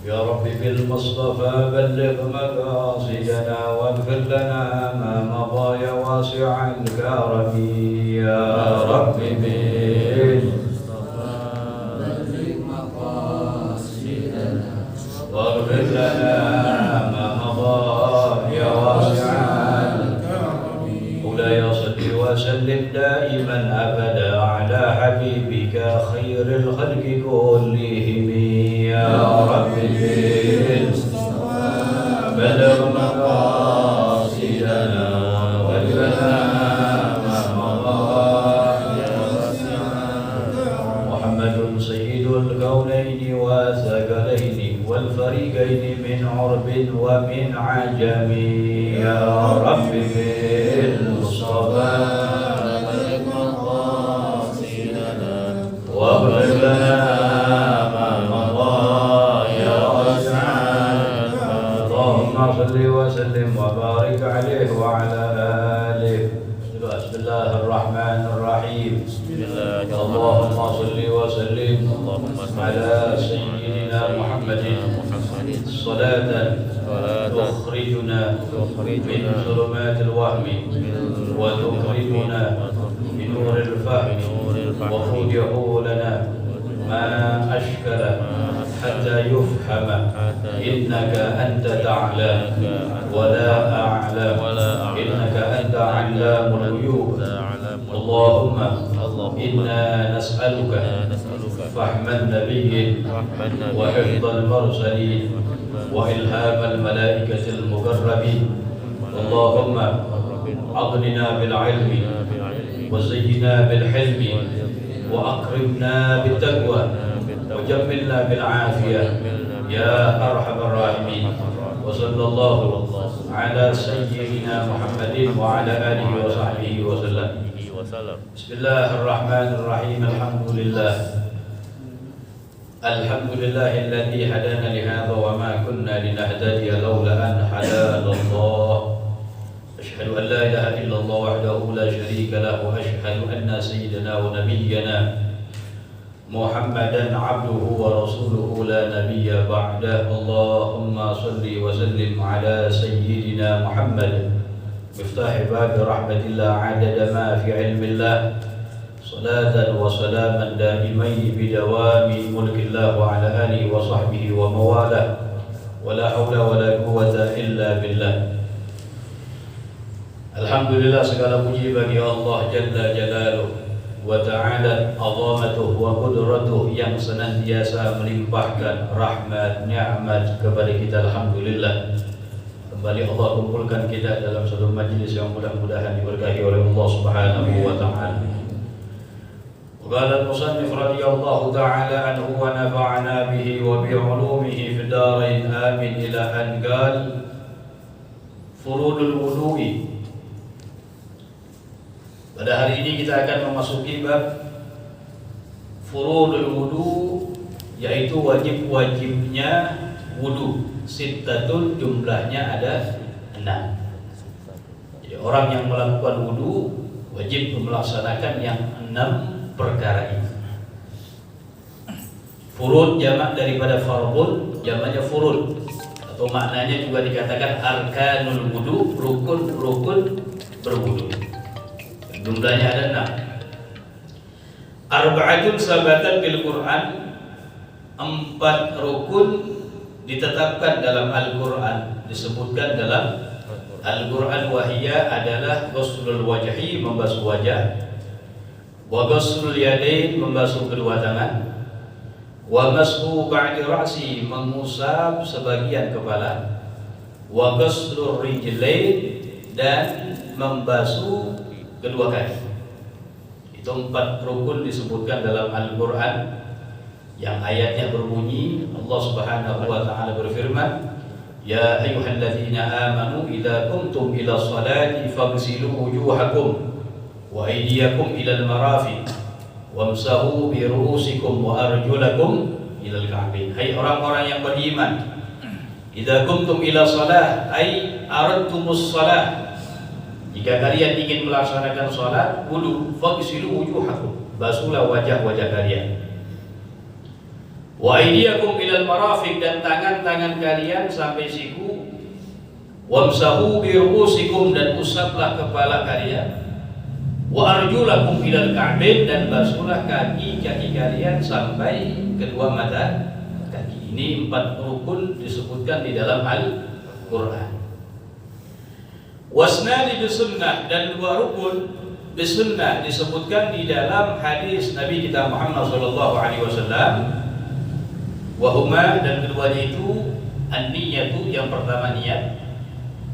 يا رب بالمصطفى بلغ مقاصدنا واغفر لنا ما مضى يا واسع الكرم يا رب بالمصطفى بلغ مقاصدنا واغفر لنا ما مضى يا واسع الكرم مولاي صل وسلم دائما ابدا على حبيبك خير الخلق كلهم يا رب بالمصطفى بلغ مقاصدنا واغفر لنا ما مضى يا واسع محمد سيد الكونين والثقلين والفريقين من عرب ومن عجم يا رب بالمصطفى بلغ مقاصدنا واغفر لنا صل وسلم وبارك عليه وعلى آله. بسم الله الرحمن الرحيم. اللهم صل وسلم على سيدنا محمد صلاة تخرجنا من ظلمات الوهم وتخرجنا بنور الفهم وفتح لنا ما أشكل حتى يفهم إنك أنت تعلم ولا أعلم إنك أنت علام الغيوب. اللهم إنا نسألك فهم النبي وحفظ المرسلين وإلهام الملائكة المقربين. اللهم أغننا بالعلم وزينا بالحلم وأكرمنا بالتقوى وجملنا بالعافية يا أرحم الراحمين. وصلى الله على سيدنا محمد وعلى آله وصحبه وسلم. بسم الله الرحمن الرحيم. الحمد لله الذي هدانا لهذا وما كنا لنهتدي لولا أن هدانا الله. أشهد أن لا إله إلا الله وحده لا شريك له وأشهد أن سيدنا ونبينا محمدا عبده ورسوله لا نبي بعده. اللهم صل وسلم على سيدنا محمد مفتاح باب رحمة الله عدد ما في علم الله صلاة وسلاما دائمين بدوام ملك الله وعلى آله وصحبه ومواله ولا حول ولا قوة إلا بالله. Alhamdulillah, segala puji bagi Allah Jalla Jalaluh wa ta'ala azamatuh wa qudratuh yang senantiasa melimpahkan rahmat, ni'mat kepada kita. Alhamdulillah, kembali Allah kumpulkan kita dalam satu majlis yang mudah-mudahan diberkahi oleh Allah Subhanahu wa ta'ala. Qala al-musannif radhiyallahu ta'ala anhu wa nafa'ana bihi wa bi'ulumihi fid darain amin ila an qala furudul wudu'i. Pada hari ini kita akan memasuki bab furudul wudu, yaitu wajib-wajibnya wudu. Sittatun, jumlahnya ada 6. Jadi orang yang melakukan wudu wajib melaksanakan yang 6 perkara ini. Furud jamak daripada fardun, jamaknya furud, atau maknanya juga dikatakan arkanul wudu, rukun-rukun berwudu. Jumlahnya ada 6. Arba'atun sabatan bil Quran, 4 rukun ditetapkan dalam Al-Quran, disebutkan dalam Al-Quran. Wahiyya adalah ghuslul wajhi, membasuh wajah, wa ghuslul yadain, membasuh kedua tangan, wa mashu ba'di ra'si, mengusap sebagian kepala, wa ghuslur rijlain, dan membasuh kedua kaki. Itu 4 rukun disebutkan dalam Al-Quran yang ayatnya berbunyi, Allah Subhanahu wa ta'ala berfirman, Ya ayyuhalladzina amanu idza qumtum ila sholati faghsilu wujuhakum wa aydiyakum ilal marafiq wamsahu bi ru'usikum wa arjulakum ilal ka'bain. Hai orang-orang yang beriman, idza qumtum ila shalah ay aradtumus shalah, jika kalian ingin melaksanakan sholat wudu, faghsilu wujuhakum, basuhlah wajah-wajah kalian, Wa aydiyakum ilal marafiq, dan tangan-tangan kalian sampai siku. Wamsahu bi ru'usikum, dan usaplah kepala kalian. Wa arjulakum ilal ka'bain, dan basuhlah kaki-kaki kalian sampai kedua mata kaki. Ini 4 rukun disebutkan di dalam Al-Qur'an. Wasnani bisunnah, dan 2 rukun bisunnah disebutkan di dalam hadis Nabi kita Muhammad sallallahu alaihi wasallam. Wa huma, dan keduanya itu an-niyatu, yang pertama niat.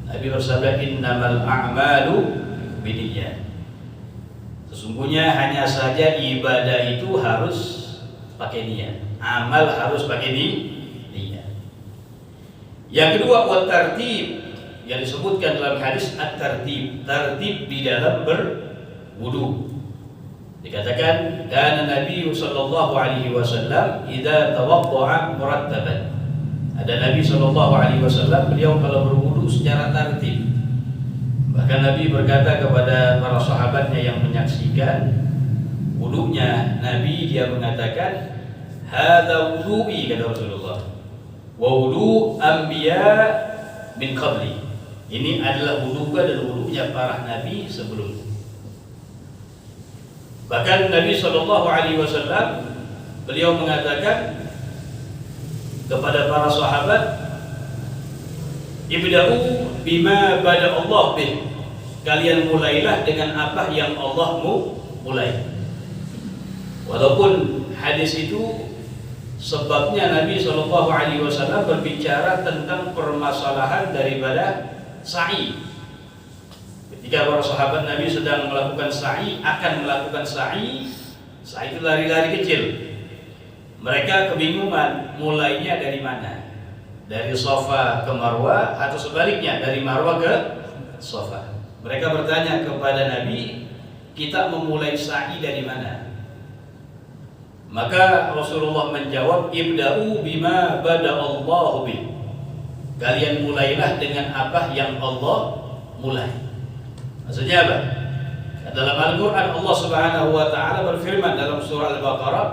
Nabi bersabda innamal a'malu binniyat. Sesungguhnya hanya saja ibadah itu harus pakai niat. Amal harus pakai niat. Yang kedua, wa tartib, yang disebutkan dalam hadis at-tartib, tertib di dalam berwudu. Dikatakan kana Nabi sallallahu alaihi wasallam idza tawaddaa murattaban. Ada Nabi sallallahu alaihi wasallam, beliau kalau berwudu secara tertib. Bahkan Nabi berkata kepada para sahabatnya yang menyaksikan wudunya Nabi, dia mengatakan hadza wudu'i, kata Rasulullah, wa wudu anbiya min qabli. Ini adalah wudu'ku dan wudu'nya para nabi sebelumnya. Bahkan Nabi sallallahu alaihi wasallam beliau mengatakan kepada para sahabat, ibda'u bima bada Allah bih. Kalian mulailah dengan apa yang Allah mulai. Walaupun hadis itu sebabnya Nabi sallallahu alaihi wasallam berbicara tentang permasalahan daripada sa'i. Ketika para sahabat Nabi sedang melakukan sa'i, akan melakukan sa'i itu lari-lari kecil. Mereka kebingungan mulainya dari mana? Dari Safa ke Marwah atau sebaliknya dari Marwah ke Safa? Mereka bertanya kepada Nabi, kita memulai sa'i dari mana? Maka Rasulullah menjawab, ibda'u bima bada Allahu bih. Kalian mulailah dengan apa yang Allah mulai. Maksudnya apa? Dalam Al-Quran Allah Subhanahu wa ta'ala berfirman dalam surah Al-Baqarah,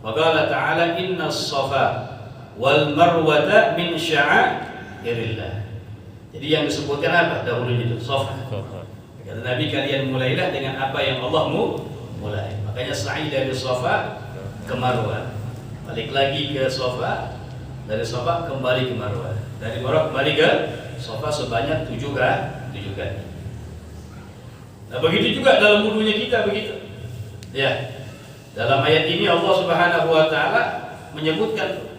wa qala ta'ala innas safa wal marwata min sya'airillah. Jadi yang disebutkan apa dahulu itu? Safa. Kata Nabi, kalian mulailah dengan apa yang Allah mulai. Makanya sa'i dari Safa ke Marwah, balik lagi ke Safa, dari Safa kembali ke Marwah, dari Marwah kembali ke Safa sebanyak 7 kali. Nah begitu juga dalam wudunya kita begitu. Ya, dalam ayat ini Allah Subhanahu wa ta'ala menyebutkan,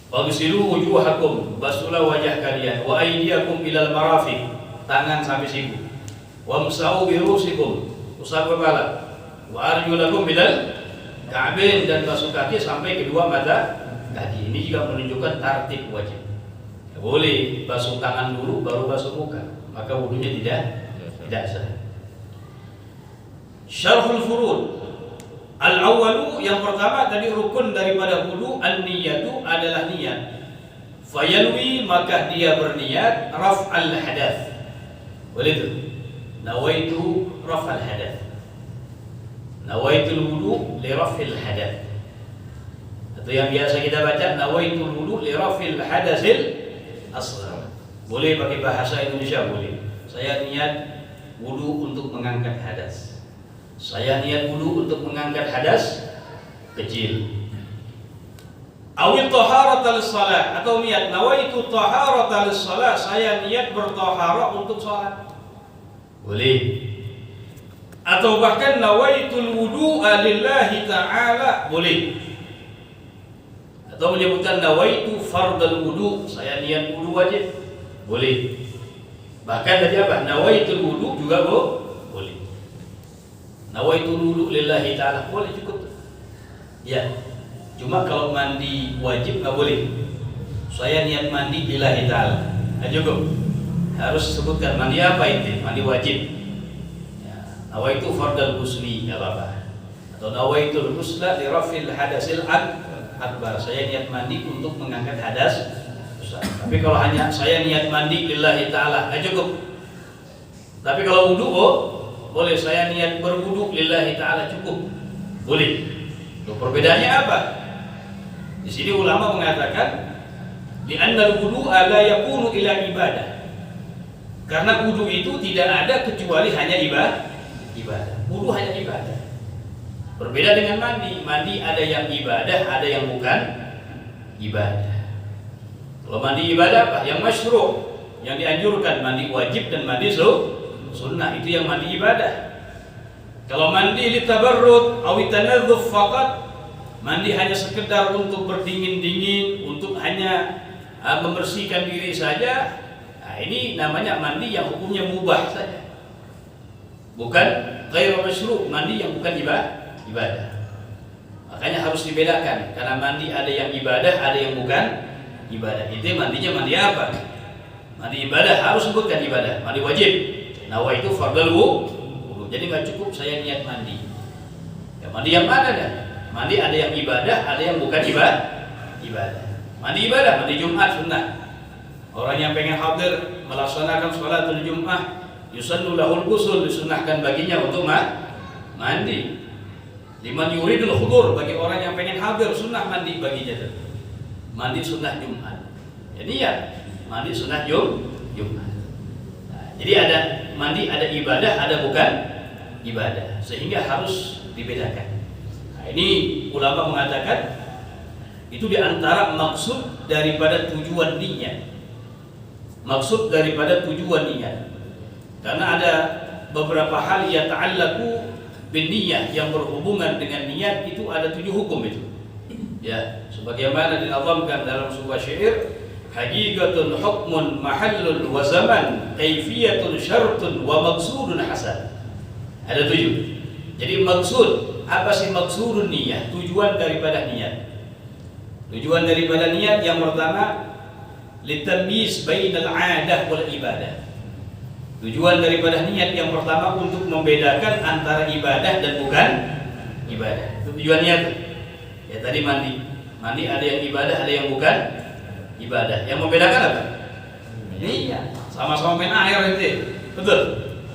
Waghsilu wujuhakum, basuhlah wajah kalian, wa aydiyakum ilal marafiq, tangan sampai siku, wamsahu bi ru'usikum, usap kepala, wa arjulakum ilal ka'bain, dan basuh kaki sampai kedua mata kaki. Ini juga menunjukkan tartib wajib. Ya, boleh basuh tangan dulu baru basuh muka, maka wudunya tidak sah. Syarhul furud. Al-awwalu, yang pertama tadi rukun daripada wudu, an-niyatu adalah niat. Fayanwi, maka dia berniat raf'al hadath. Boleh itu. Nawaitu raf'al hadath. Nawaitul wudu li raf'il hadath. Atau yang biasa kita baca nawaitul wudu li raf'il hadatsil asghar. Boleh pakai bahasa Indonesia, boleh. Saya niat wudu untuk mengangkat hadas. Saya niat wudu untuk mengangkat hadas kecil. Awil taharatal shalah, atau niat nawaitu taharatal shalah, saya niat bertaharah untuk salat. Boleh. Atau bahkan nawaitul wudu'a lillahi ta'ala, boleh. Atau menyebutkan nawaitu fardal wudu, saya niat wudu wajib, boleh. Bahkan tadi apa? Nawaitul wudu juga boleh. Nawaitul wudu lillahi ta'ala, boleh, cukup. Ya. Cuma kalau mandi wajib nggak boleh. Saya niat mandi lillahi ta'ala, nggak cukup. Harus sebutkan mandi apa itu? Mandi wajib. Nawaitu fardal ghusli, enggak apa-apa. Atau nawaitul ghusla li raf'il hadasil akbar, saya niat mandi untuk mengangkat hadas besar. Tapi kalau hanya saya niat mandi lillahi ta'ala, enggak cukup. Tapi kalau wudu boleh, saya niat berwudu lillahi ta'ala, cukup. Boleh. Loh, perbedaannya apa? Di sini ulama mengatakan li'anna al-wudu la yakunu ila ibadah. Karena wudu itu tidak ada kecuali hanya ibadah. Wudu hanya ibadah. Berbeda dengan mandi. Mandi ada yang ibadah, ada yang bukan ibadah. Kalau mandi ibadah apa? Yang masyru', yang dianjurkan, mandi wajib dan mandi sunnah, itu yang mandi ibadah. Kalau mandi litabarrud aw tanadzuf faqat, mandi hanya sekedar untuk berdingin-dingin, untuk hanya membersihkan diri saja, nah ini namanya mandi yang hukumnya mubah saja, bukan ghairu masyru', mandi yang bukan ibadah. Makanya harus dibedakan, karena mandi ada yang ibadah, ada yang bukan ibadah. Itu mandinya mandi apa? Mandi ibadah harus sebutkan ibadah, mandi wajib. Nawaitu fardal wudu. Jadi nggak cukup saya niat mandi. Ya, mandi yang mana dah? Mandi ada yang ibadah, ada yang bukan ibadah. Mandi ibadah, mandi Jumat sunnah. Orang yang pengen hadir melaksanakan sholatul Jumat, yusannu lahul ghusl, disunnahkan baginya untuk mandi. Liman yuridul hudur, bagi orang yang pengen hadir sunnah mandi baginya. Mandi sunnah Jumat. Jadi ya mandi sunnah Jumat. Nah, jadi ada mandi, ada ibadah, ada bukan ibadah, sehingga harus dibedakan. Nah, ini ulama mengatakan itu diantara maksud daripada tujuan niat. Maksud daripada tujuan niat. Karena ada beberapa hal yang ta'allaqu bin niyah, yang berhubungan dengan niat itu ada 7 hukum itu. Ya, sebagaimana dinazamkan dalam sebuah syair, haqiqatun hukmun mahallun wa zaman, kaifiyatun syartun wa maksudun hasan. Ada 7. Jadi maksud, apa sih maksudun niyah? Tujuan daripada niat. Tujuan daripada niat yang pertama, litamyiz bainal 'adah wal ibadah. Tujuan daripada niat yang pertama untuk membedakan antara ibadah dan bukan ibadah. Itu tujuan niat. Ya tadi mandi. Mandi ada yang ibadah, ada yang bukan ibadah. Yang membedakan apa? Iya, sama-sama main air itu. Betul.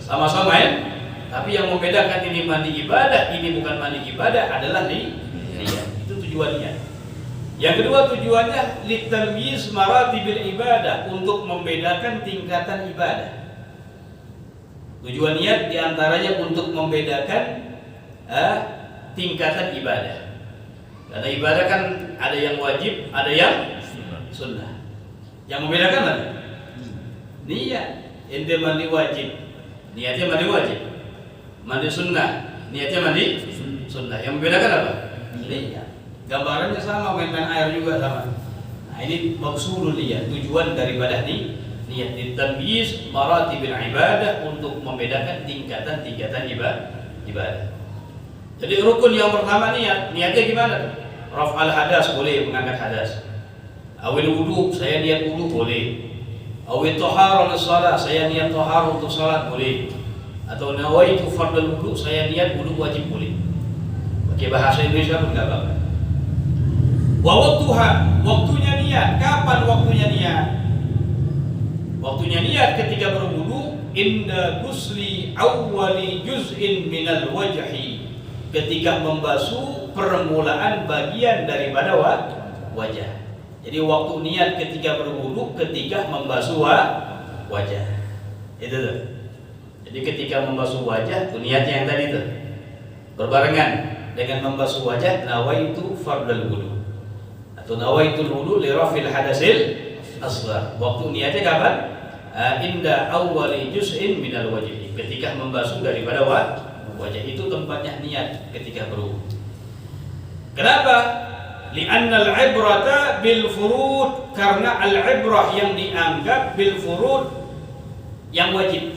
Sama-sama main. Tapi yang membedakan ini mandi ibadah, ini bukan mandi ibadah adalah niat. Itu tujuan niat. Yang kedua tujuannya litamyiz maratibil ibadah, untuk membedakan tingkatan ibadah. Tujuan niat diantaranya untuk membedakan tingkatan ibadah. Karena ibadah kan ada yang wajib, ada yang sunnah. Yang membedakan apa? Niat. Ente mandi wajib, niatnya mandi wajib. Mandi sunnah, niatnya mandi sunnah. Yang membedakan apa? Niat. Gambarannya sama, main-main air juga sama. Nah, ini maksudul niat, tujuan daripada niat. Ditamyiz maratibil ibadah, untuk membedakan tingkatan-tingkatan ibadah. Jadi rukun yang pertama niat. Niatnya gimana? Raf'al hadas, boleh mengangkat hadas. Awil wudu, saya niat wudu boleh. Awil tohar salat, saya niat tohar untuk salat boleh. Atau nawaitu fardal wudu, saya niat wudu wajib boleh. Pakai bahasa Indonesia pun enggak apa-apa. Wa waktuha, waktunya niat. Kapan waktunya niat? Waktunya niat ketika berwudu, inda ghusli awwali juz'in minal wajhi, ketika membasuh permulaan bagian daripada wajah. Jadi waktu niat ketika berwudu, ketika membasuh wajah. Itu tuh. Jadi ketika membasuh wajah, itu niatnya yang tadi tuh. Berbarengan dengan membasuh wajah, nawaitu fardal wudu. Atau nawaitul wudu li rafil hadasil asghar. Waktu niatnya kapan? Inda awwali juz'in minal wajhi, ketika membasuh daripada wajah. Itu tempatnya niat ketika berwudu. Kenapa? Li'anna al-ibrata bil furud, karena al-ibrah yang dianggap bil furud, yang wajib.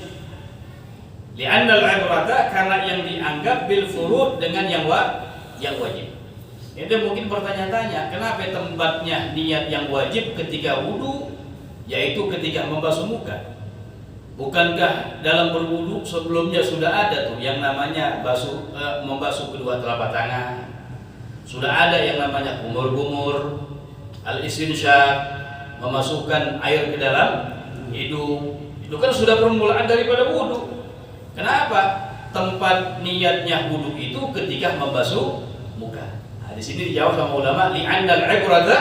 Li'anna al-ibrata, karena yang dianggap bil furud, dengan yang wajib. Itu mungkin pertanyaan-tanya, kenapa tempatnya niat yang wajib ketika wudu, yaitu ketika membasuh muka? Bukankah dalam berwudu sebelumnya sudah ada tuh yang namanya membasuh kedua telapak tangan? Sudah ada yang namanya kumur-kumur, al-istinsyaq, memasukkan air ke dalam hidung. Itu kan sudah permulaan daripada wudu. Kenapa tempat niatnya wudu itu ketika membasuh muka? Nah, Di sini dijawab sama ulama li'annal ibrata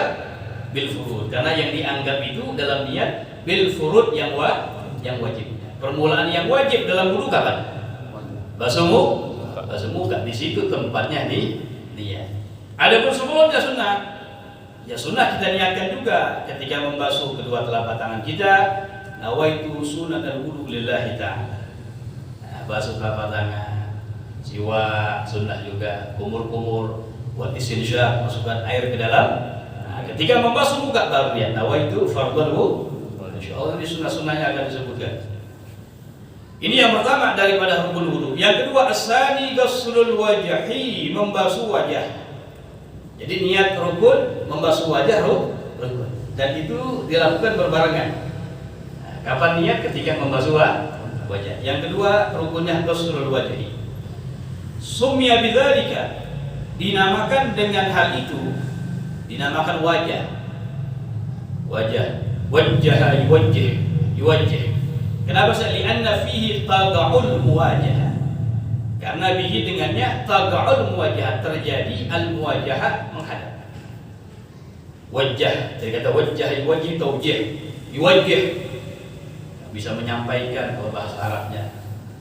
bil furud, karena yang dianggap itu dalam niat bil furud yang wajib. Permulaan yang wajib dalam wudu kapan? Basuh muka. Di situ tempatnya di niat. Adapun sebelumnya sunnah, ya sunnah kita niatkan juga ketika membasuh kedua telapak tangan kita, nawaitu sunnatal wudu lillahi ta'ala. Basuh telapak tangan, siwak sunnah juga, kumur-kumur, buat istinsyak, masukkan air ke dalam. Ketika membasuh muka baru ya nawaitu fardhul wudu. Insyaallah ini sunnah-sunnahnya akan disebutkan. Ini yang pertama daripada rukun wudu. Yang kedua as-sani ghuslul wajhi, membasuh wajah. Jadi niat rukun membasuh wajah rukun. Dan itu dilakukan berbarengan. Kapan niat? Ketika membasuh wajah. Yang kedua rukunnya ghuslul wajhi. Sumya bidzalika, dinamakan dengan hal itu, dinamakan wajah. Wajah yuwajjih. Kenapa? Li'anna fihi tada'ul muwajah. Karena bihi dengannya tada'ul muwajah, terjadi al-muwajahah, menghadap. Wajah, dari kata wajah yuwajjih, tawjih, yuwajjih, bisa menyampaikan kalau bahasa Arabnya,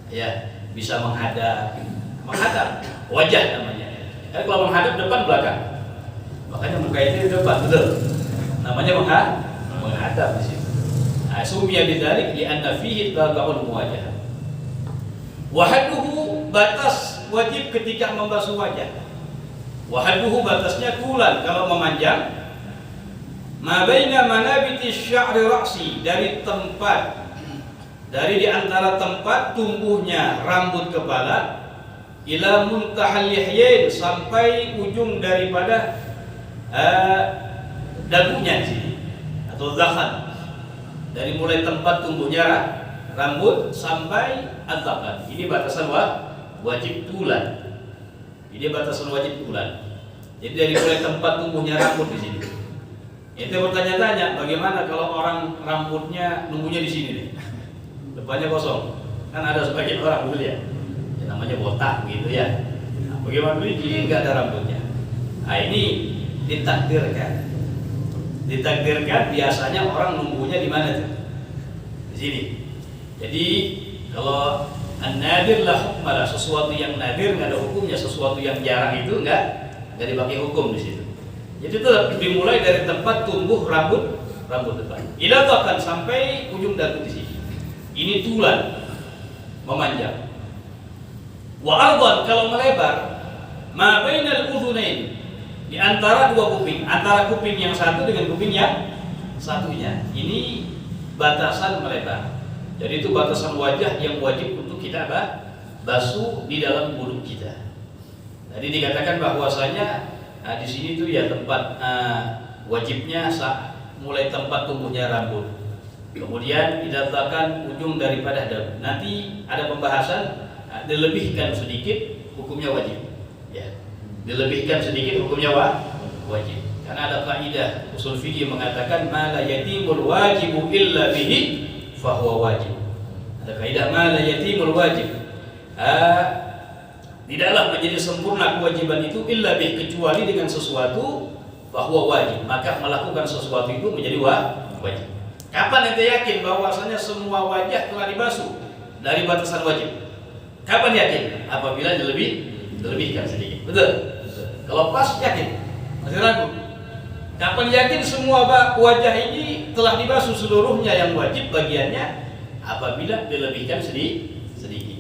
ya, bisa menghadap, wajah namanya. Kan kalau menghadap depan belakang, makanya muka itu di depan, betul. Namanya menghadap di situ. Sumia bidzalik li'anna fihi tada'ul muwajah. Wahaduhu, batas wajib ketika membasuh wajah. Wahaduhu, batasnya tulan kalau memanjang. Ma baina manabiti sya'ri ra'si, dari di antara tempat tumbuhnya rambut kepala, ila muntahal lihyain, sampai ujung daripada dagunya di sini atau zakhan. Dari mulai tempat tumbuhnya rambut sampai az-zakhan. Ini batasan wajib tulan. Ini batasan wajib tulan. Jadi dari mulai tempat tumbuhnya rambut di sini. Itu bertanya-tanya, bagaimana kalau orang rambutnya nunggunya di sini nih, depannya kosong? Kan ada sebagian orang dulu ya, namanya botak gitu ya. Nah, bagaimana ini nggak ada rambutnya? Nah, ini ditakdirkan biasanya orang nunggunya di mana tuh? Di sini. Jadi kalau an-nadir la hukmalah, sesuatu yang nadir nggak ada hukumnya, sesuatu yang jarang itu nggak dipakai hukum di situ. Jadi itu dimulai dari tempat tumbuh rambut depan. Ila bahkan sampai ujung dagu di sini. Ini tulan memanjang. Wa ardan, kalau melebar, ma bainal udhunain, di antara dua kuping, antara kuping yang satu dengan kuping yang satunya. Ini batasan melebar. Jadi itu batasan wajah yang wajib untuk kita basuh di dalam wudu kita. Tadi dikatakan bahwasanya di sini tuh ya tempat wajibnya mulai tempat tumbuhnya rambut. Kemudian didatangkan ujung daripada dagu. Nanti ada pembahasan dilebihkan sedikit hukumnya wajib. Ya. Dilebihkan sedikit hukumnya wajib. Karena ada kaidah usul fikih mengatakan ma la yatimul wajibu illa bihi fahuwa wajib. Ada kaidah ma la yatimul wajib. Tidaklah menjadi sempurna kewajiban itu illa bih, kecuali dengan sesuatu bahwa wajib. Maka melakukan sesuatu itu menjadi wajib. Kapan ente yakin bahwasanya semua wajah telah dibasuh dari batasan wajib? Kapan yakin? Apabila dilebihkan sedikit. Betul? Kalau pas yakin. Masih ragu? Kapan yakin semua wajah ini telah dibasuh seluruhnya yang wajib bagiannya? Apabila dilebihkan sedikit.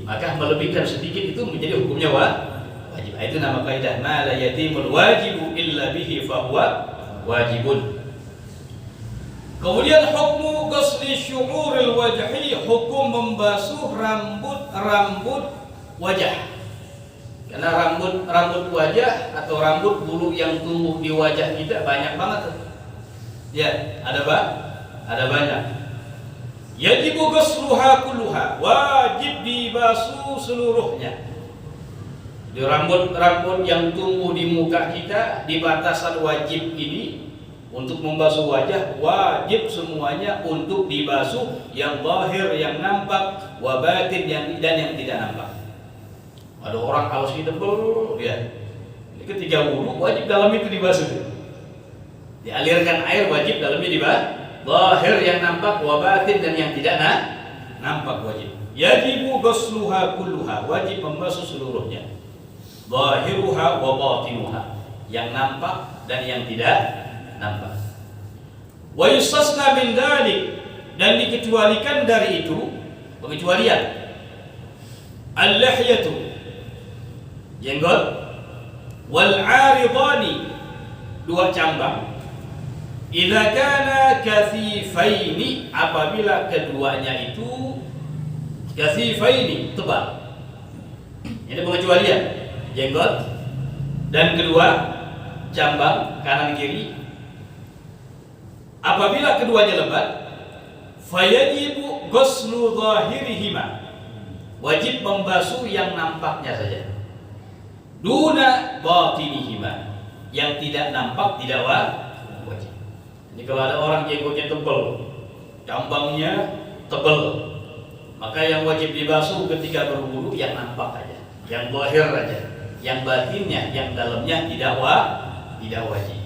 Maka melebihkan sedikit itu menjadi hukumnya wajib. Itu nama kaidah ma la yatimul wajibu illa bihi fahuwa wajibun. Kemudian hukmu ghusli syu'uril wajhi, hukum membasuh rambut wajah. Karena rambut wajah atau rambut bulu yang tumbuh di wajah kita banyak banget. Ya, ada banyak. Yajibu ghusluha kulluha, wajib dibasuh seluruhnya. Jadi rambut yang tumbuh di muka kita di batasan wajib ini untuk membasuh wajah wajib semuanya untuk dibasuh, yang zahir, yang nampak, wa batin, dan yang tidak nampak. Ada orang kaosnya tebal, ya Jadi ketika wudu wajib dalam itu dibasuh. Dialirkan air wajib dalamnya dibasuh. Zahir yang nampak wa batin dan yang tidak nampak wajib. Yajibu ghusluha kulluha, wajib membasuh seluruhnya. Zahiruha wa batinuha, yang nampak dan yang tidak nampak. Wa yustasna min dzalik, dan dikecualikan dari itu, pengecualian. Al-lihyatu, jenggot, wal 'aridani, dua cambang. Idza kana kathifaini, apabila keduanya itu kathifaini, tebal. Ini pengecualian, jenggot dan kedua cambang kanan kiri. Apabila keduanya lebat, fayajibu ghuslu zahirihima, wajib membasuh yang nampaknya saja. Duna batinihima, yang tidak nampak tidak wajib. Jadi kalau ada orang jenggotnya tebal, cambangnya tebal, maka yang wajib dibasuh ketika berwudu yang nampak aja, yang zahir aja, yang batinnya, yang dalamnya tidak wajib.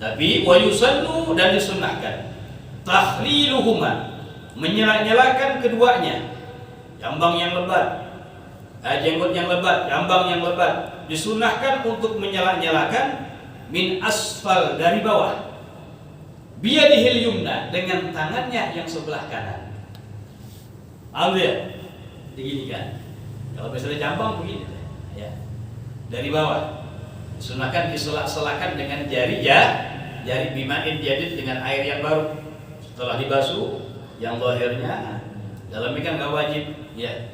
Tapi wa yusannu, dan disunnahkan tahliluhuma, menyala-nyalakan keduanya, cambang yang lebat, jenggot yang lebat, cambang yang lebat, disunnahkan untuk menyala-nyalakan min asfal, dari bawah, biyadihil yumna, dengan tangannya yang sebelah kanan. Alhamdulillah, begini kan? Kalau misalnya cambang begini, ya, dari bawah, disunahkan diselak-selakan dengan jari bimain jadid, dengan air yang baru. Setelah dibasuh yang zahirnya, dalamnya kan nggak wajib, ya.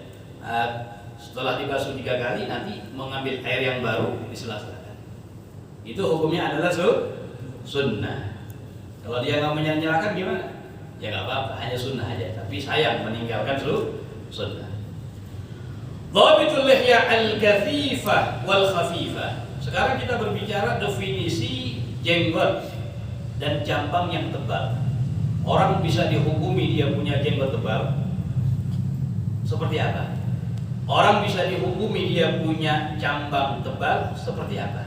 Setelah dibasuh 3 kali, nanti mengambil air yang baru diselak-selakan. Itu hukumnya adalah sunnah. Kalau dia nggak menyala-nyalakan gimana? Ya nggak apa-apa, hanya sunnah aja. Tapi sayang meninggalkan sunnah. Dhabitul lihya al-kathifah wal khafifah. Sekarang kita berbicara definisi jenggot dan cambang yang tebal. Orang bisa dihukumi dia punya jenggot tebal seperti apa? Orang bisa dihukumi dia punya cambang tebal seperti apa?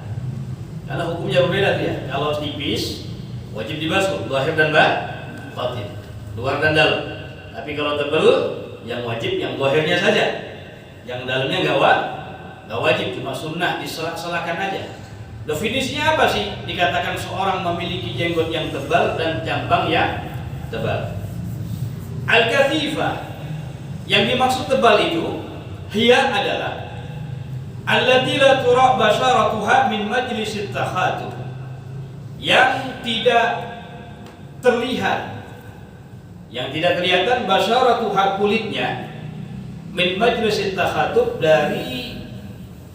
Karena hukumnya berbeda dia. Kalau tipis wajib dibasuh, zahir dan batin, luar dan dalam. Tapi kalau tebal, yang wajib yang zahirnya saja, yang dalamnya nggak wajib, cuma sunnah, diselak-selakan aja. Definisinya apa sih? Dikatakan seorang memiliki jenggot yang tebal dan cambang yang tebal. Al-kathifah, yang dimaksud tebal itu, hiya adalah allati la tura' basharatuha min majlisit takhatub, yang tidak terlihat, yang tidak kelihatan basharatuha, kulitnya, min majlisit takhatub, dari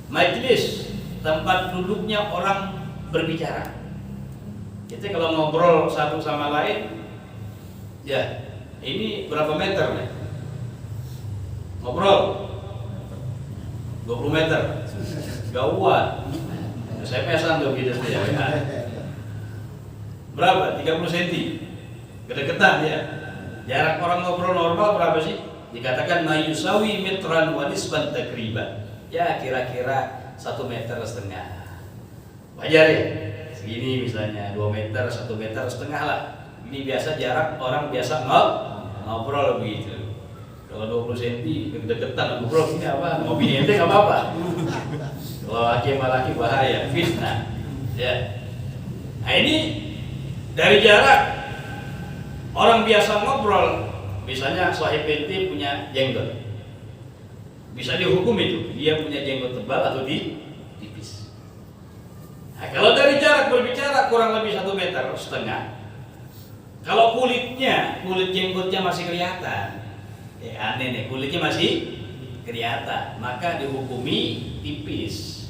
majlis, tempat duduknya orang berbicara. Kita kalau ngobrol satu sama lain, ya ini berapa meter nih? Ngobrol 20 meter, gawat. SMS-an tuh gitu ya. Berapa? 30 cm. Kedekatan ya. Jarak orang ngobrol normal berapa sih? Dikatakan mayusawi mitran wa nisban takriban. Ya kira-kira 1,5 meter. Wajar ya? Segini misalnya 2 meter, 1,5 meter lah. Ini biasa jarak orang biasa ngobrol begitu. Kalau 20 cm deketan ngobrol ini apa? Ngopi ente nggak apa-apa. Kalau laki sama laki bahaya, fitnah. Ya. Nah ini dari jarak orang biasa ngobrol, misalnya sahib ente punya jenggot, bisa dihukum itu dia punya jenggot tebal atau tipis. Nah, kalau dari jarak berbicara kurang lebih 1,5 meter, kalau kulit jenggotnya masih kelihatan, ya aneh nih, kulitnya masih kelihatan, maka dihukumi tipis.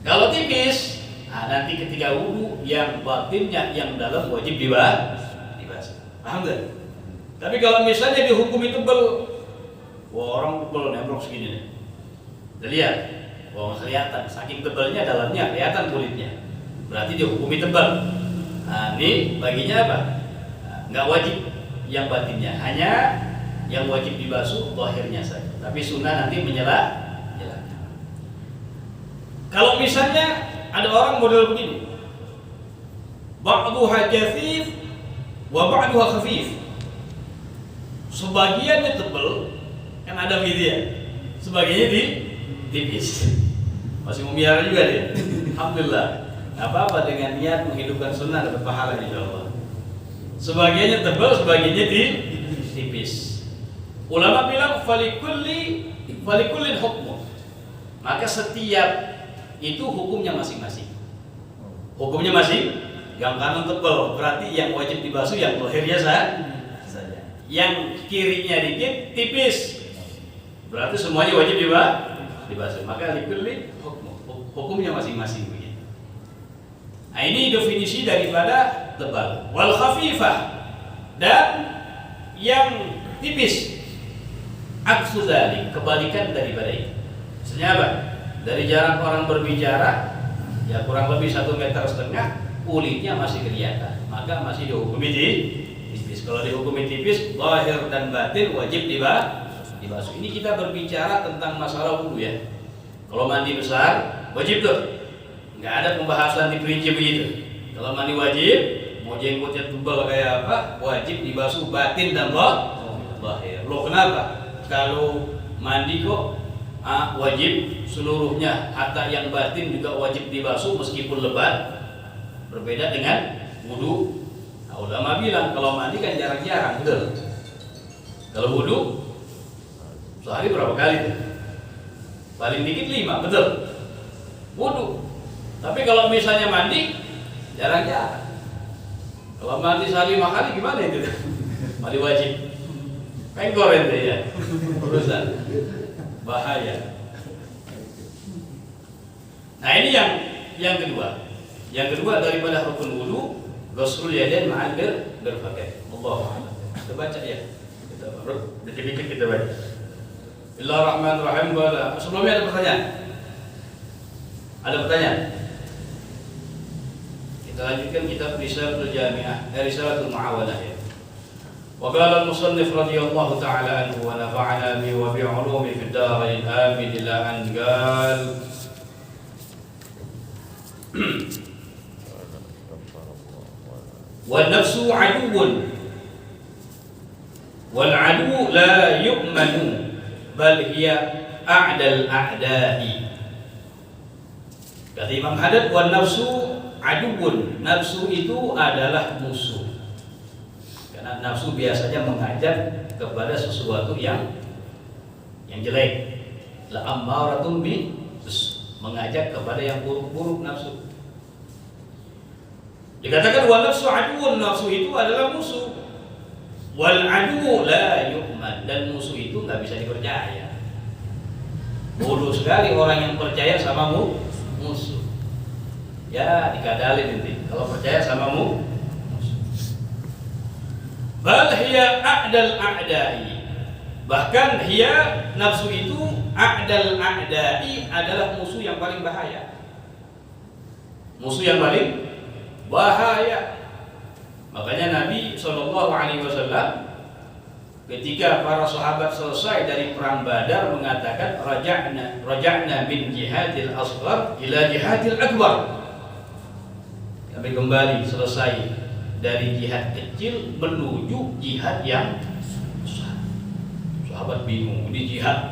Kalau tipis, nanti ketika wudu yang batinnya, yang dalam wajib dibasuh. Paham gak? Tapi kalau misalnya dihukumi tebal, wah orang tebal nembrok segini nih, udah lihat, wah kelihatan, saking tebalnya dalamnya kelihatan kulitnya, berarti dihukumi tebal. Nah ini baginya apa? Nggak wajib yang batinnya, hanya yang wajib dibasuh zahirnya saja. Tapi sunnah nanti menyala. Kalau misalnya ada orang model begini. Ba'duha kathif wa ba'duha khafif. Sebagiannya tebal, kan ada media. Sebagiannya tipis. Masih mau miara juga dia. Alhamdulillah. Nggak apa-apa, dengan niat menghidupkan sunnah dapat pahala insyaallah. Sebagiannya tebal, sebagiannya tipis. Ulama bilang falikullin hukmu. Maka setiap itu hukumnya masing-masing. Hukumnya masing, yang kanan tebal berarti yang wajib dibasuh yang lahirnya saja. Yang kirinya dikit tipis berarti semuanya wajib dibasuh. Maka likulli hukmu, hukumnya masing-masing begitu. Nah, ini definisi daripada tebal. Wal khafifah, dan yang tipis. Aksu dzalik, kebalikan daripada itu. Maksudnya apa? Dari jarak orang berbicara ya kurang lebih 1,5 meter, kulitnya masih kelihatan, maka masih dihukumi tipis. Kalau dihukumi tipis, zahir dan batin wajib dibasuh. Ini kita berbicara tentang masalah wudu ya. Kalau mandi besar wajib tuh, nggak ada pembahasan diperinci begitu. Kalau mandi wajib, mau jenggotnya tebal kayak apa, wajib dibasuh batin dan zahir. Loh kenapa? Kalau mandi kok wajib seluruhnya, hatta yang batin juga wajib dibasuh meskipun lebat. Berbeda dengan wudu. Nah, ulama bilang kalau mandi kan jarang-jarang, betul. Kalau wudu sehari berapa kali? Paling dikit 5, betul. Wudu. Tapi kalau misalnya mandi jarang-jarang. Kalau mandi sehari 5 kali gimana itu? Mandi wajib. Pengkor itu ya. Urusan bahaya. Nah, ini yang kedua. Yang kedua daripada rukun wudu, ghuslul yadain ma'al mirfaqain. Allahu a'lam. Kita baca ya. Kita dikit-dikit kita baca. Bismillahirrahmanirrahim. Sebelumnya ada pertanyaan? Ada pertanyaan? Kita lanjutkan kitab Risalatul Jami'ah, Risalatul Mu'awalah ya. Wa qala al-musannif radhiyallahu ta'ala anhu wa nafa'ana bi wa bi 'ulumi fid darain amin ila an qala والنفس عدو والعدو لا يؤمن بل هي أعدى الأعداء. Kata Imam Haddad, wan nafsu aduun, nafsu itu adalah musuh. Karena nafsu biasanya mengajak kepada sesuatu yang jelek. La ammaratun bi, mengajak kepada yang buruk-buruk nafsu. Dikatakan wal nafsu aduun, nafsu itu adalah musuh. Wal adu la yu'man, dan musuh itu nggak bisa dipercaya. Bodoh sekali orang yang percaya sama musuh. Ya dikadalin nanti kalau percaya sama musuh. Bal hiya a'dal a'dai. Bahkan hiya, nafsu itu a'dal a'dai, adalah musuh yang paling bahaya. Musuh yang paling bahaya. Makanya Nabi SAW ketika para sahabat selesai dari perang Badar mengatakan raja'na min jihadil asghar ila jihadil akbar. Kami kembali selesai dari jihad kecil menuju jihad yang besar. Sahabat bingung, ini jihad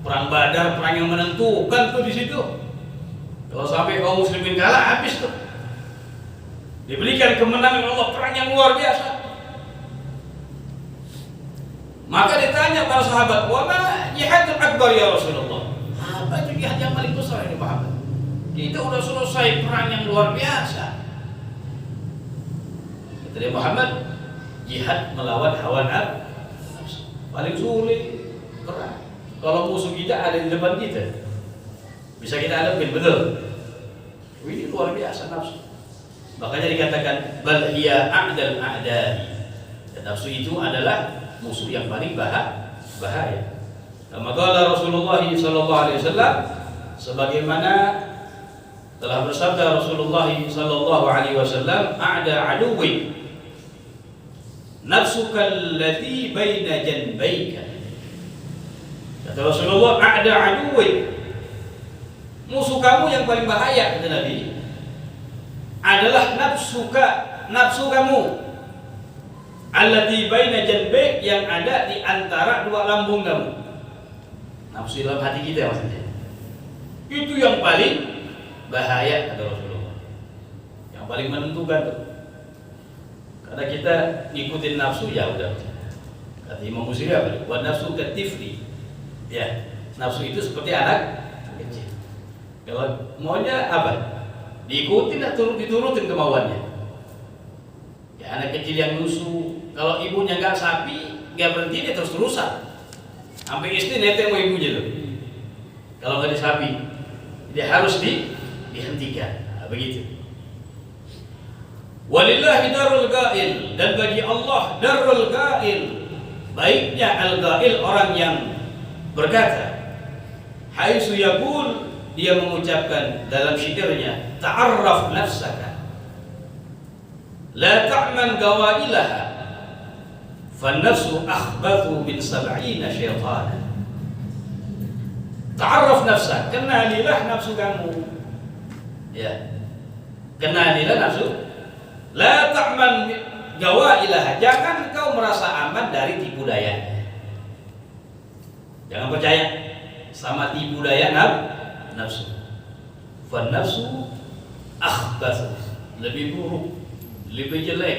perang Badar, perang yang menentukan tuh di situ. Kalau sampai kaum muslimin kalah habis tuh. Diberikan kemenangan Allah, perang yang luar biasa. Maka ditanya para sahabat, "Wa ma jihadul akbar ya Rasulullah?" Apa itu jihad yang paling besar ini Muhammad? Kita udah selesai perang yang luar biasa. Kata dia Muhammad, jihad melawan hawa nafsu. Paling sulit, keras. Kalau musuh kita ada di depan kita, bisa kita hadapin, betul. Ini luar biasa nafsu. Makanya dikatakan bal hiya a'dal a'dai. Dan nafsu itu adalah musuh yang paling bahaya. Kama qala Rasulullah sallallahu alaihi wasallam, sebagaimana telah bersabda Rasulullah sallallahu alaihi wasallam, a'da aduwi nafsuka allati baina janbayka. Kata Rasulullah, a'da aduwi, musuh kamu yang paling bahaya, kata Nabi, adalah nafsu kamu allati baina janbik, yang ada di antara dua lambung kamu. Nafsu dalam hati kita maksudnya. Itu yang paling bahaya kata Rasulullah. Yang paling menentukan tuh. Karena kita ngikutin nafsu ya udah. Kata Imam Busiri apa? Wa nafsu katifli. Ya, nafsu itu seperti anak kecil. Kalau maunya apa? Diikutin atau diturutin kemauannya. Ya, anak kecil yang lusuh, kalau ibunya nggak sapi, nggak berhenti dia terus-terusan. Sampai istri nete mau ibunya tuh. Kalau nggak disapi, dia harus dihentikan. Nah, begitu. Walillahi darul ghail, dan bagi Allah darul ghail, baiknya al-ghail, orang yang berkata, haitsu yaqul, dia mengucapkan dalam syairnya, ta'arraf nafsaka la ta'man gawailaha fan-nafsu akhbathu min 70 syaitana. Ta'arraf nafsak, kenalilah nafsu kamu. Ya. Kenalilah nafsu. La ta'man gawailaha, jangan kau merasa aman dari tipu daya. Jangan percaya sama tipu daya nafsu. Fan nafsu akhbathu, lebih buruk, lebih jelek,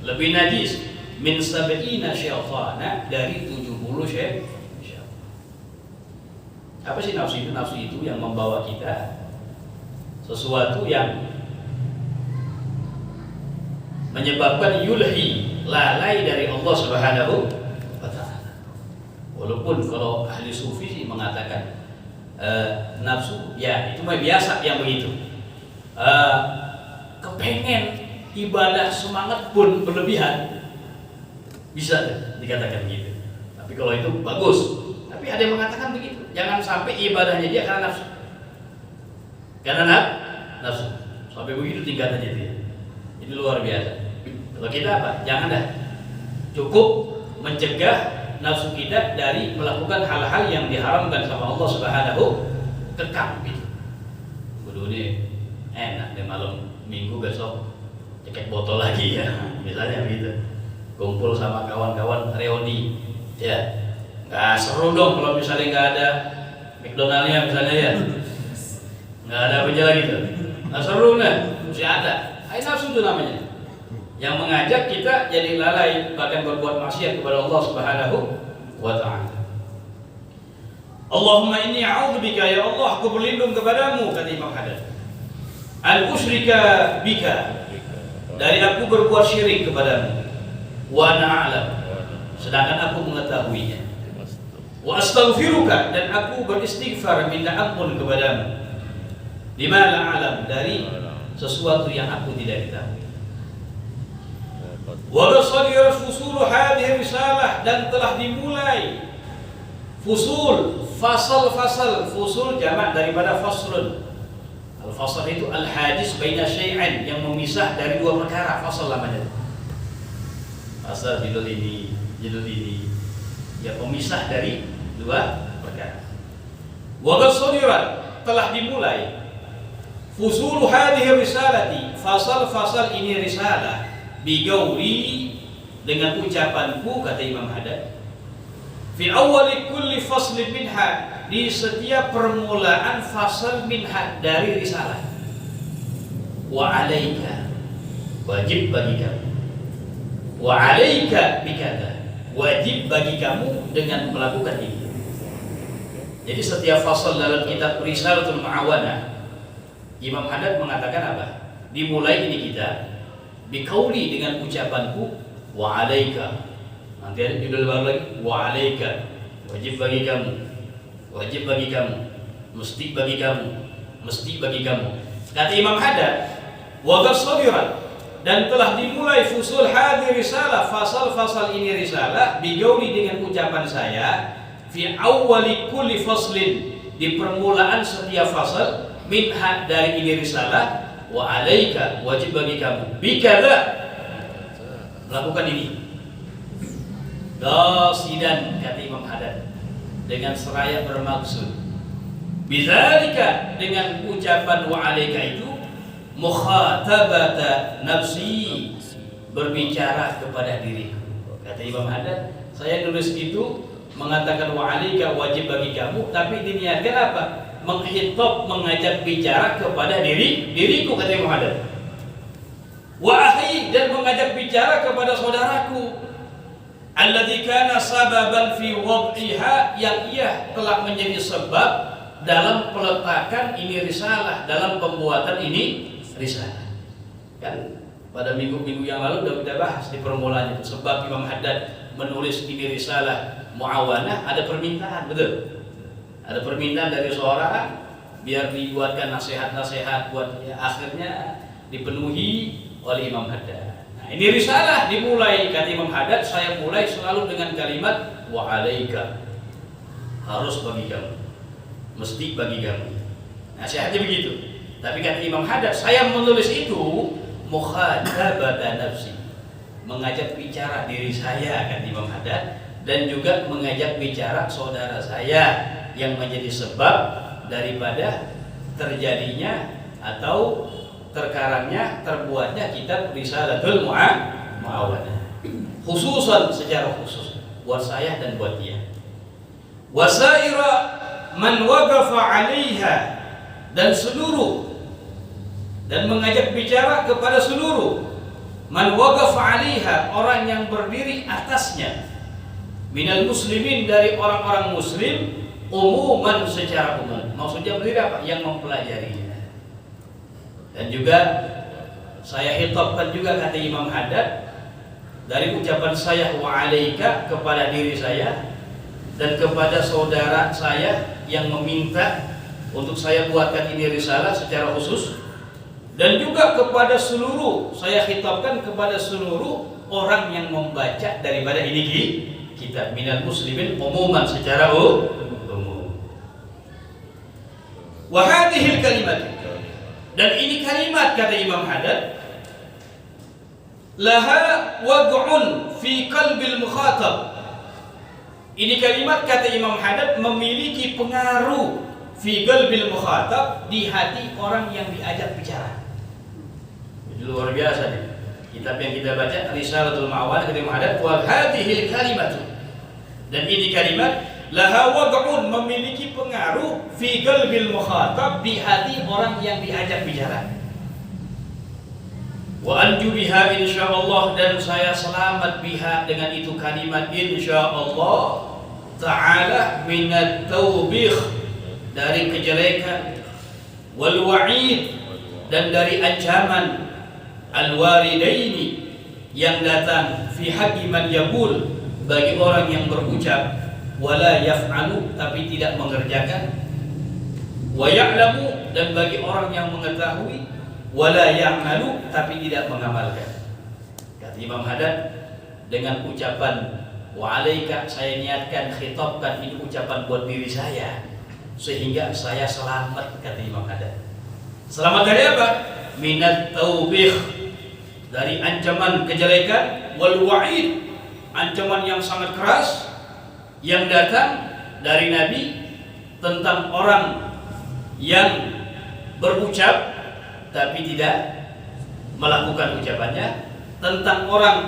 lebih najis min 70 syaitana, dari 70 syaitan. Apa sih nafsu itu? Nafsu itu yang membawa kita sesuatu yang menyebabkan yulhi, lalai dari Allah Subhanahu wa ta'ala. Walaupun kalau ahli sufi sih mengatakan nafsu ya itu mah biasa yang begitu. Kepengen ibadah, semangat pun berlebihan, bisa dikatakan begitu. Tapi kalau itu bagus. Tapi ada yang mengatakan begitu, jangan sampai ibadahnya dia karena nafsu. Karena nafsu. Sampai begitu tingkatannya dia. Ini luar biasa. Kalau kita apa? Jangan dah. Cukup mencegah nafsu kita dari melakukan hal-hal yang diharamkan sama Allah Subhanahu. Kekang gitu. Kudu ini enak deh, malam minggu besok cekek botol lagi ya. Misalnya begitu. Kumpul sama kawan-kawan reuni. Ya. Nggak seru dong kalau misalnya nggak ada McDonald-nya misalnya ya. Nggak ada apa lagi tuh. Nggak seru nih. Mesti ada. Nafsu itu namanya, yang mengajak kita jadi lalai, bahkan berbuat maksiat kepada Allah Subhanahu wa ta'ala. Allahumma inni a'udzubika, ya Allah aku berlindung kepadamu, kata Imam Haddad, al-usyrika bika, dari aku berbuat syirik kepadamu, wa ana a'lam, sedangkan aku mengetahuinya, wa astaghfiruka, dan aku beristighfar minta ampun kepadamu, lima la a'lam, dari sesuatu yang aku tidak ketahui. Wa qasadira fusulu hadhihi risalah, dan telah dimulai fusul, fasal-fasal. Fusul jamak daripada faslun. Al-fasal itu al-hadis baina syai'ain, yang memisah dari dua perkara. Fasal namanya. Fasal judul ini, yang memisah dari dua perkara. Wa qasadira, telah dimulai fusul hadhihi risalati, fasal-fasal ini risalah, bigauli, dengan ucapanku, kata Imam Haddad, fi awwali kulli faslin minha, di setiap permulaan fasal minha dari risalah, wa alaika, wajib bagi kamu, wa alaika bikata, wajib bagi kamu dengan melakukan ini. Jadi setiap fasal dalam kitab Risalatul Mu'awanah, Imam Haddad mengatakan apa? Dimulai ini kita bikauli, dengan ucapanku, wa alaika. Nanti ada judul baru lagi, wa alaika, wajib bagi kamu, wajib bagi kamu, mesti bagi kamu, mesti bagi kamu. Kata Imam Haddad, wa qasadira, dan telah dimulai fusul hadhihi risalah, fasal-fasal ini risalah, bigauli, dengan ucapan saya, fi awwali kulli faslin, di permulaan setiap fasal, minha, dari ini risalah, wa alaika, wajib bagi kamu, bikada, melakukan ini, qasidan, kata Imam Haddad, dengan seraya bermaksud, bidzalika, dengan ucapan wa alaika itu, mukhatabata nafsi, berbicara kepada diriku. Kata Imam Haddad, saya nulis itu mengatakan wa alaika, wajib bagi kamu, tapi diniatkan apa? Menghitab, mengajak bicara kepada diriku, kata Imam Haddad. Wa akhi, dan mengajak bicara kepada saudaraku, alladzi kana sababan fi wad'iha, yang ia telah menjadi sebab dalam peletakan ini risalah, dalam pembuatan ini risalah. Kan pada minggu-minggu yang lalu sudah kita bahas di permulaannya, sebab Imam Haddad menulis ini risalah muawanah, ada permintaan, betul? Ada permintaan dari seorang biar dibuatkan nasihat-nasihat buat, ya, akhirnya dipenuhi oleh Imam Haddad. Nah, ini risalah dimulai, kata Imam Haddad, saya mulai selalu dengan kalimat wa alaika, harus bagi kamu, mesti bagi kamu. Nasihatnya begitu. Tapi kata Imam Haddad, saya menulis itu mukhatabatan nafsi, mengajak bicara diri saya, kata Imam Haddad, dan juga mengajak bicara saudara saya yang menjadi sebab daripada terjadinya atau terkarangnya, terbuatnya kitab Risalatul Muawanah, khususan, secara khusus buat saya dan buat dia. Wasaira man waqafa 'alaiha, dan seluruh, dan mengajak bicara kepada seluruh man waqafa 'alaiha, orang yang berdiri atasnya, minal muslimin, dari orang-orang muslim, umuman, secara umum. Maksudnya berdiri apa? Yang mempelajarinya. Dan juga saya hitobkan juga, kata Imam Haddad, dari ucapan saya wa alaika kepada diri saya dan kepada saudara saya yang meminta untuk saya buatkan ini risalah secara khusus, dan juga kepada seluruh, saya hitobkan kepada seluruh orang yang membaca daripada ini kitab, minal muslimin umuman, secara umum. Wa hadhil kalimat, dan ini kalimat, kata Imam Haddad, laha wad'un fi qalbil mukhatab. Ini kalimat, kata Imam Haddad, memiliki pengaruh fi qalbil mukhatab, di hati orang yang diajak bicara. Ini luar biasa nih. Kitab yang kita baca Risalatul Muawanah, kata Imam Haddad, wa hadhil kalimatu, dan ini kalimat laha wad'un, memiliki pengaruh fi qalbil mukhatab, di hati orang yang diajak bicara. Wa anju biha insyaallah, dan saya selamat biha, dengan itu kalimat insyaallah ta'ala, minat taubikh, dari kejelekan, wal wa'id, dan dari ancaman, al waridaini, yang datang, fi haqqi man yaqul, bagi orang yang berucap, wala yaf'alu, tapi tidak mengerjakan, wa ya'lamu, dan bagi orang yang mengetahui, wala ya'malu, tapi tidak mengamalkan. Kata Imam Haddad, dengan ucapan wa alaika, saya niatkan, khitabkan, ini ucapan buat diri saya, sehingga saya selamat, kata Imam Haddad. Selamat dari apa? Minat taubikh, dari ancaman kejelekan, wal wa'id, ancaman yang sangat keras yang datang dari Nabi tentang orang yang berucap tapi tidak melakukan ucapannya, tentang orang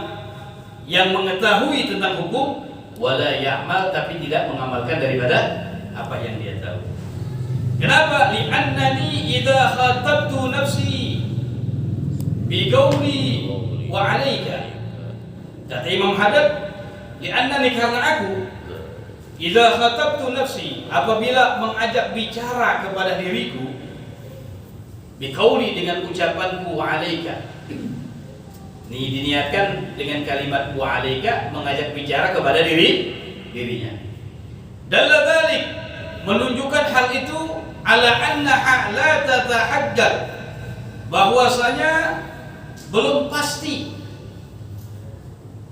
yang mengetahui tentang hukum, wala ya'mal, tapi tidak mengamalkan daripada apa yang dia tahu. Kenapa? Li'annani idza khatabtu nafsi biqauli wa 'alaika. Kata Imam Haddad, li'annani, karena aku, idza khatabtu nafsi, apabila mengajak bicara kepada diriku, biqauli, dengan ucapanku wa 'alaika. Ini diniatkan dengan kalimat wa 'alaika, mengajak bicara kepada dirinya. Dalla dzalik, menunjukkan hal itu, ala annaha la tatahaggar, bahwasanya belum pasti,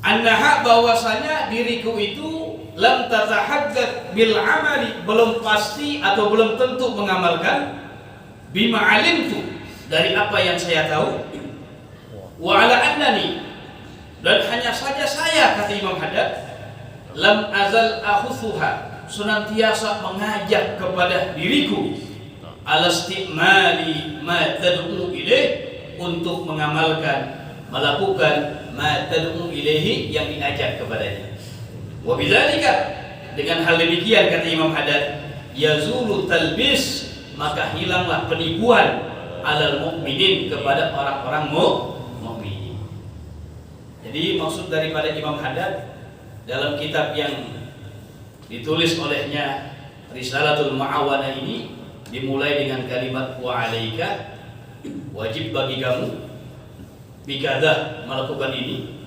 annaha, bahwasanya diriku itu, lam tatahaggar bil amali, belum pasti atau belum tentu mengamalkan, bima alimtu, dari apa yang saya tahu, wa ala annani, dan hanya saja saya, kata Imam Haddad, lam azal akhuthuha, senantiasa mengajak kepada diriku, ala istimali ma tad'u ilaih, untuk mengamalkan, melakukan ma tad'u ilaihi, yang diajak kepadanya. Wa bidzalika, dengan hal demikian kata Imam Haddad, yazulu talbis, maka hilanglah penipuan alal mukminin, kepada orang-orang mukmin. Jadi maksud daripada Imam Haddad dalam kitab yang ditulis olehnya Risalatul Mu'awanah ini dimulai dengan kalimat wa alaika, wajib bagi kamu, bikadah, melakukan ini.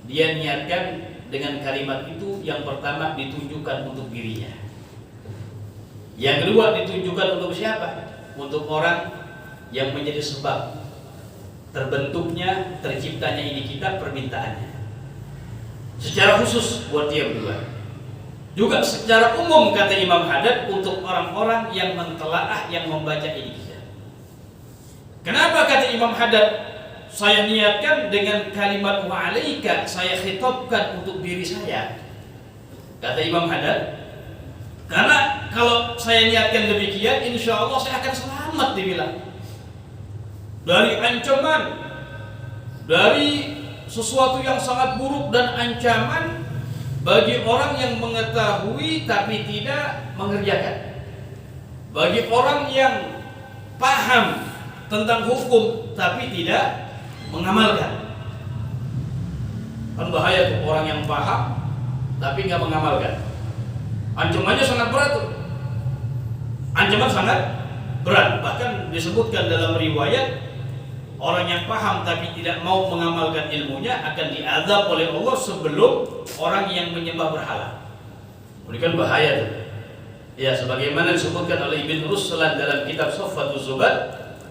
Dia niatkan dengan kalimat itu, yang pertama ditunjukkan untuk dirinya, yang kedua ditunjukkan untuk siapa? Untuk orang yang menjadi sebab terbentuknya, terciptanya ini kitab, permintaannya secara khusus buat dia berdua. Juga secara umum kata Imam Haddad untuk orang-orang yang mentelaah, yang membaca ini kitab. Kenapa kata Imam Haddad saya niatkan dengan kalimat wa alaika, saya khitabkan untuk diri saya? Kata Imam Haddad, karena kalau saya niatkan demikian, insya Allah saya akan selamat, dibilang, dari ancaman, dari sesuatu yang sangat buruk dan ancaman bagi orang yang mengetahui tapi tidak mengerjakan, bagi orang yang paham tentang hukum tapi tidak mengamalkan. Kan bahaya tuh orang yang paham tapi nggak mengamalkan. Ancamannya sangat berat tuh. Ancaman sangat berat. Bahkan disebutkan dalam riwayat, orang yang paham tapi tidak mau mengamalkan ilmunya akan diazab oleh Allah sebelum orang yang menyembah berhala. Ini kan bahaya tuh. Ya, sebagaimana disebutkan oleh Ibn Ruslan dalam kitab Saffatuz Zubat,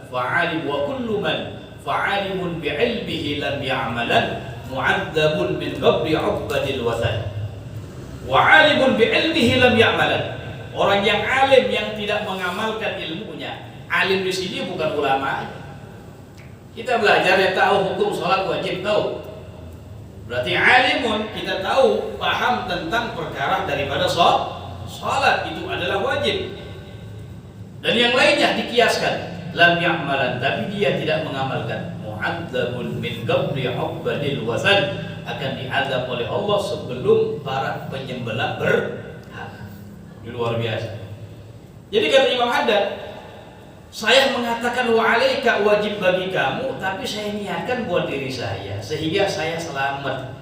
fa'alim wa kullu man fa'alimun bi'ilmihi lam ya'malan mu'adzabun min ghabri 'ubadil wathan. Wa'alimun bi'ilmihi lam ya'malan. Orang yang alim yang tidak mengamalkan ilmunya. Alim di sini bukan ulama. Kita belajar ya, tahu hukum sholat wajib, tahu. Berarti alimun, kita tahu, paham tentang perkara daripada sholat itu adalah wajib. Dan yang lainnya dikiaskan, lam ya'malan, tapi dia tidak mengamalkan. Mu'adzabun min ghabri 'ubadil wathan, akan diazab oleh Allah sebelum para penyembelih berhala. Ini luar biasa. Jadi kata Imam Haddad, saya mengatakan wa alaika, wajib bagi kamu, tapi saya niatkan buat diri saya sehingga saya selamat.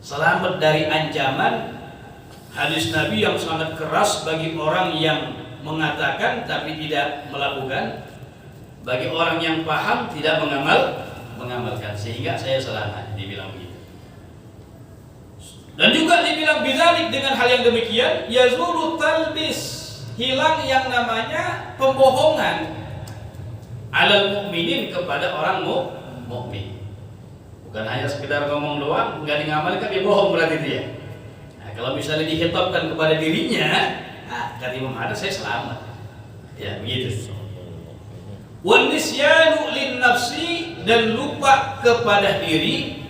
Selamat dari ancaman hadis Nabi yang sangat keras bagi orang yang mengatakan tapi tidak melakukan, bagi orang yang paham tidak mengamalkan, sehingga saya selamat, dibilang begitu. Dan juga dibilang bidzalik, dengan hal yang demikian, yazulu talbis, hilang yang namanya pembohongan alal mukminin, kepada orang mukmin. Bukan hanya sekedar ngomong doang, nggak ngamalkan, dia bohong berarti dia. Nah, kalau misalnya dihitapkan kepada dirinya, nah, kata Imam Haddad, saya selamat. Ya begitu. Wan nisyanu lin nafsi, dan lupa kepada diri.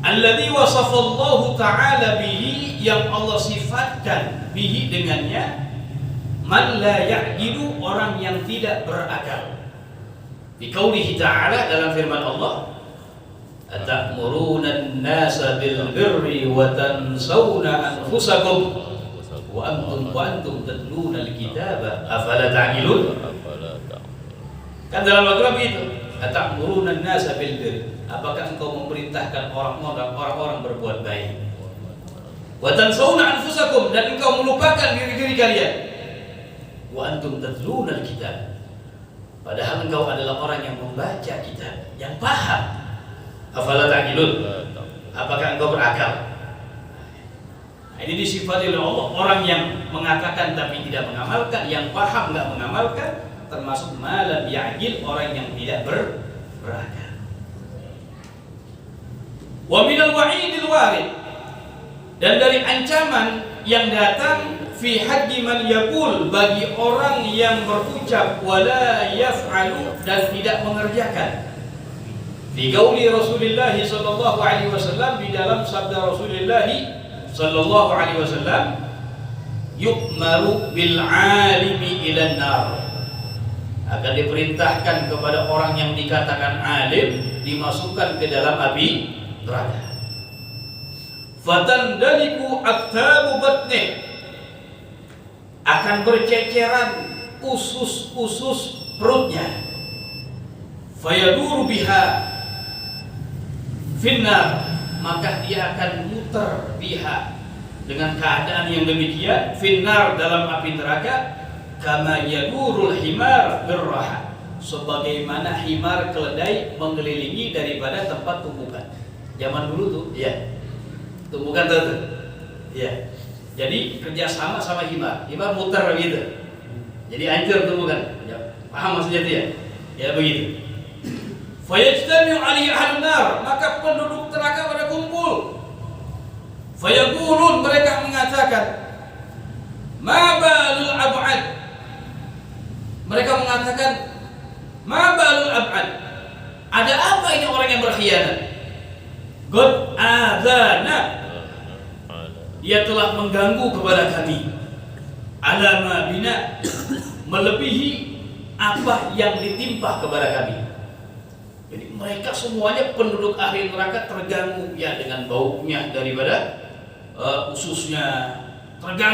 Alladzi wasafallahu ta'ala bihi, yang Allah sifatkan bihi dengannya, man la ya'jilu, orang yang tidak berakal. Di qaulihi ta'ala, dalam firman Allah, atamuruna an-nasa bil birri wa tansawna anfusakum wa antum tatluna al-kitaba afala ta'qilun. Kan dalam Al-Qur'an begitu, atamuruna an-nasa bil birri, apakah engkau memerintahkan orang-orang berbuat baik, wa tansawna anfusakum, dan engkau melupakan diri-diri kalian, wa antum tatluna al-kitab, padahal engkau adalah orang yang membaca kitab, yang paham. Afala ta'qilun, apakah engkau berakal? Nah, ini disifati oleh Allah, orang yang mengatakan tapi tidak mengamalkan, yang paham nggak mengamalkan, termasuk malam ya'qil, orang yang tidak berakal. Wa minal wa'idil warid, dan dari ancaman yang datang fi haqqi man yaqul, bagi orang yang berucap wala yaf'alu, dan tidak mengerjakan. Di qauli Rasulullah sallallahu alaihi wasallam, di dalam sabda Rasulullah sallallahu alaihi wasallam, yu'maru bil 'alimi ila nar, akan diperintahkan kepada orang yang dikatakan alim dimasukkan ke dalam api neraka. Fatandaliku akthabu batnih, akan berceceran usus-usus perutnya. Fayaduru biha finnar, maka dia akan muter biha, dengan keadaan yang demikian, finnar, dalam api neraka, kama yadurul himar birraha, sebagaimana himar keledai mengelilingi daripada tempat tumbukan. Zaman dulu tuh, ya, tumbukan tuh, ya. Jadi kerjasama sama himar muter gitu. Jadi hancur tumbukan. Ya, paham maksudnya itu ya? Ya begitu. Fayajtami'u 'alaihi ahlun nar, maka penduduk neraka pada kumpul. Fayaqulun, mereka mengatakan, ma balul ab'ad. Mereka mengatakan, ma balul ab'ad. Ada apa ini orang yang berkhianat? God adana, dia telah mengganggu kepada kami. Alama bina, melebihi apa yang ditimpa kepada kami. Jadi mereka semuanya penduduk ahli neraka terganggu ya dengan baunya daripada ususnya, terganggu